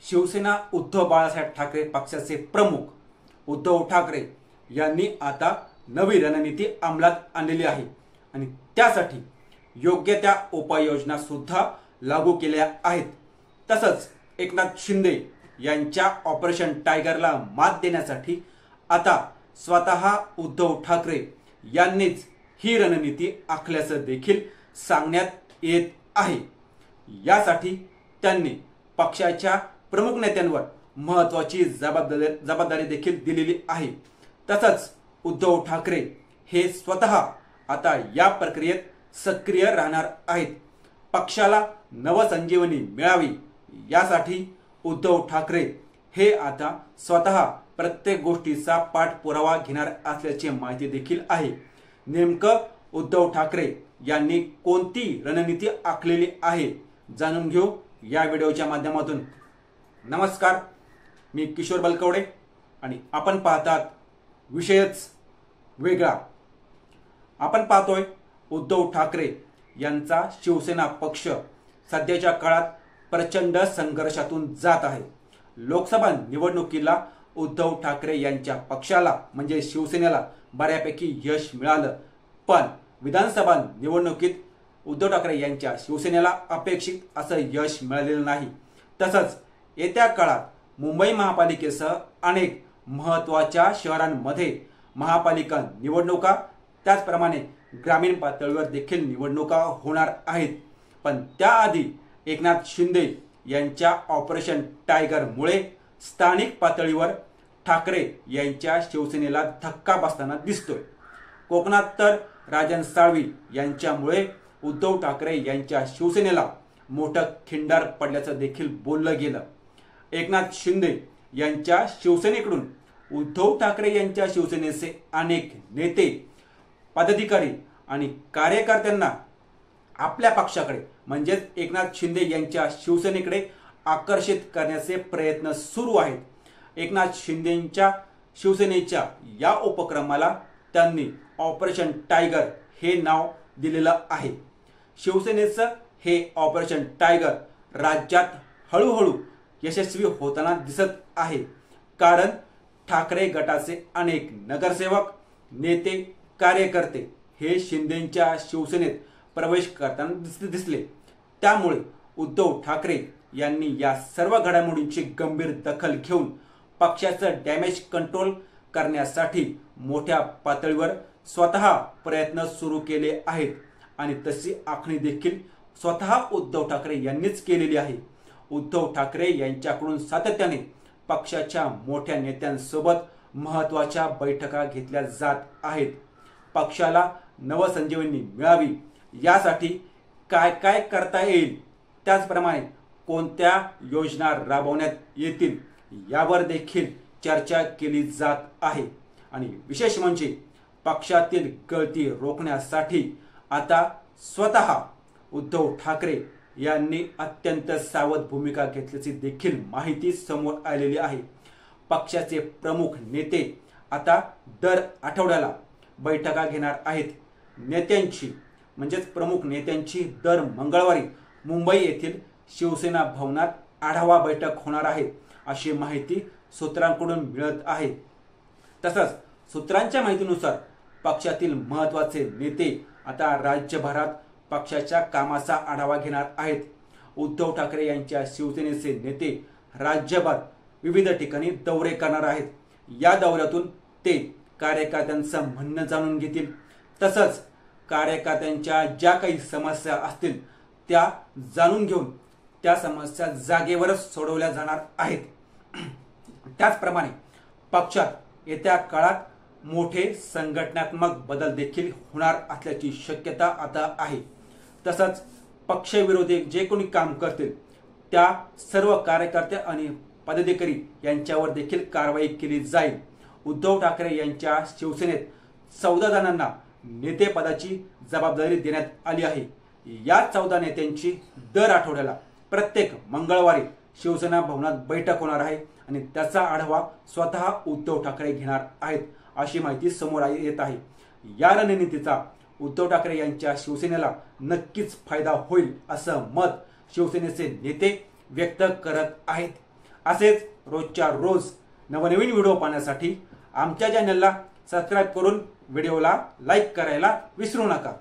शिवसेना उद्धव बाळासाहेब ठाकरे पक्षाचे प्रमुख उद्धव ठाकरे यांनी आता नवी रणनीती अंमलात आणलेली आहे आणि त्यासाठी योग्य त्या उपाययोजना सुद्धा लागू केल्या आहेत। तसंच एकनाथ शिंदे यांच्या ऑपरेशन टायगरला मात देण्यासाठी आता स्वतः उद्धव ठाकरे यांनीच ही रणनीती आखल्याचं देखील सांगण्यात येत आहे। यासाठी त्यांनी पक्षाच्या प्रमुख नेत्यांवर महत्त्वाची जबाबदारी देखील दिलेली आहे। तसंच उद्धव ठाकरे हे स्वतः आता या प्रक्रियेत सक्रिय राहणार आहेत। पक्षाला नवसंजीवनी मिळावी यासाठी उद्धव ठाकरे हे आता स्वतः प्रत्येक गोष्टीचा पाठपुरावा घेणार असल्याची माहिती देखील आहे। नेमकं उद्धव ठाकरे यांनी कोणती रणनीती आखलेली आहे जाणून घेऊ या व्हिडिओच्या माध्यमातून। नमस्कार, मी किशोर बलकवडे आणि आपण पाहतात विषयच वेगळा। आपण पाहतोय उद्धव ठाकरे यांचा शिवसेना पक्ष सध्याच्या काळात प्रचंड संघर्षातून जात आहे। लोकसभा निवडणुकीला उद्धव ठाकरे यांच्या पक्षाला म्हणजे शिवसेनेला बऱ्यापैकी यश मिळालं, पण विधानसभा निवडणुकीत उद्धव ठाकरे यांच्या शिवसेनेला अपेक्षित असं यश मिळालेलं नाही। तसंच येत्या काळात मुंबई महापालिकेसह अनेक महत्त्वाच्या शहरांमध्ये महापालिका निवडणुका त्याचप्रमाणे ग्रामीण पातळीवर देखील निवडणुका होणार आहेत। पण त्याआधी एकनाथ शिंदे यांच्या ऑपरेशन टायगरमुळे स्थानिक पातळीवर ठाकरे यांच्या शिवसेनेला धक्का बसताना दिसतोय। कोकणात तर राजन साळवी यांच्यामुळे उद्धव ठाकरे यांच्या शिवसेनेला मोठं खिंडार पडल्याचं देखील बोललं गेलं। एकनाथ शिंदे यांच्या शिवसेनेकडून उद्धव ठाकरे यांच्या शिवसेनेचे अनेक नेते, पदाधिकारी आणि कार्यकर्त्यांना आपल्या पक्षाकडे म्हणजेच एकनाथ शिंदे यांच्या शिवसेनेकडे आकर्षित करण्याचे प्रयत्न सुरू आहेत। एकनाथ शिंदेंच्या शिवसेनेच्या या उपक्रमाला त्यांनी ऑपरेशन टायगर हे नाव दिलेलं आहे। शिवसेनेचं हे ऑपरेशन टायगर राज्यात हळूहळू यशस्वी होताना दिसत आहे, कारण ठाकरे गटाचे अनेक नगरसेवक, नेते, कार्यकर्ते हे शिंदेंच्या शिवसेनेत प्रवेश करताना दिसले। त्यामुळे उद्धव ठाकरे यांनी या सर्व घडामोडींची गंभीर दखल घेऊन पक्षाचं डॅमेज कंट्रोल करण्यासाठी मोठ्या पातळीवर स्वतः प्रयत्न सुरू केले आहेत आणि तशी आखणी देखील स्वतः उद्धव ठाकरे यांनीच केलेली आहे। उद्धव ठाकरे यांच्याकडून सातत्याने पक्षाच्या मोठ्या नेत्यांसोबत महत्त्वाच्या बैठका घेतल्या जात आहेत। पक्षाला नवसंजीवनी मिळावी यासाठी काय काय करता येईल, त्याचप्रमाणे कोणत्या योजना राबवण्यात येतील यावर देखील चर्चा केली जात आहे। आणि विशेष म्हणजे पक्षातील गळती रोखण्यासाठी आता स्वतः उद्धव ठाकरे यांनी अत्यंत सावध भूमिका घेतल्याची देखील माहिती समोर आलेली आहे। पक्षाचे प्रमुख नेते आता दर आठवड्याला बैठका घेणार आहेत। नेत्यांची म्हणजेच प्रमुख नेत्यांची दर मंगळवारी मुंबई येथील शिवसेना भवनात आढावा बैठक होणार आहे, अशी माहिती सूत्रांकडून मिळत आहे। तसंच सूत्रांच्या माहितीनुसार पक्षातील महत्त्वाचे नेते आता राज्यभरात पक्षाच्या कामाचा आढावा घेणार आहेत। उद्धव ठाकरे यांच्या शिवसेनेचे नेते राज्यभर विविध ठिकाणी दौरे करणार आहेत। या दौऱ्यातून ते कार्यकर्त्यांचं म्हणणं जाणून घेतील। तसंच कार्यकर्त्यांच्या ज्या काही समस्या असतील त्या जाणून घेऊन त्या समस्या जागेवरच सोडवल्या जाणार आहेत। त्याचप्रमाणे पक्षात येत्या काळात मोठे संघटनात्मक बदल देखील होणार असल्याची शक्यता आता आहे। तसंच पक्षविरोधी जे कोणी काम करतील त्या सर्व कार्यकर्ते आणि पदाधिकारी यांच्यावर देखील कारवाई केली जाईल। उद्धव ठाकरे यांच्या शिवसेनेत 14 जणांना नेतेपदाची जबाबदारी देण्यात आली आहे। या 14 नेत्यांची दर आठवड्याला प्रत्येक मंगळवारी शिवसेना भवनात बैठक होणार आहे आणि त्याचा आढावा स्वतः उद्धव ठाकरे घेणार आहेत, अशी माहिती समोर येत आहे। या रणनीतीचा उद्धव ठाकरे यांच्या शिवसेनेला नक्कीच फायदा होईल असं मत शिवसेनेचे नेते व्यक्त करत आहेत। असेच रोजच्या रोज नवनवीन व्हिडिओ पाहण्यासाठी आमच्या चॅनलला सबस्क्राईब करून व्हिडिओला लाईक करायला विसरू नका।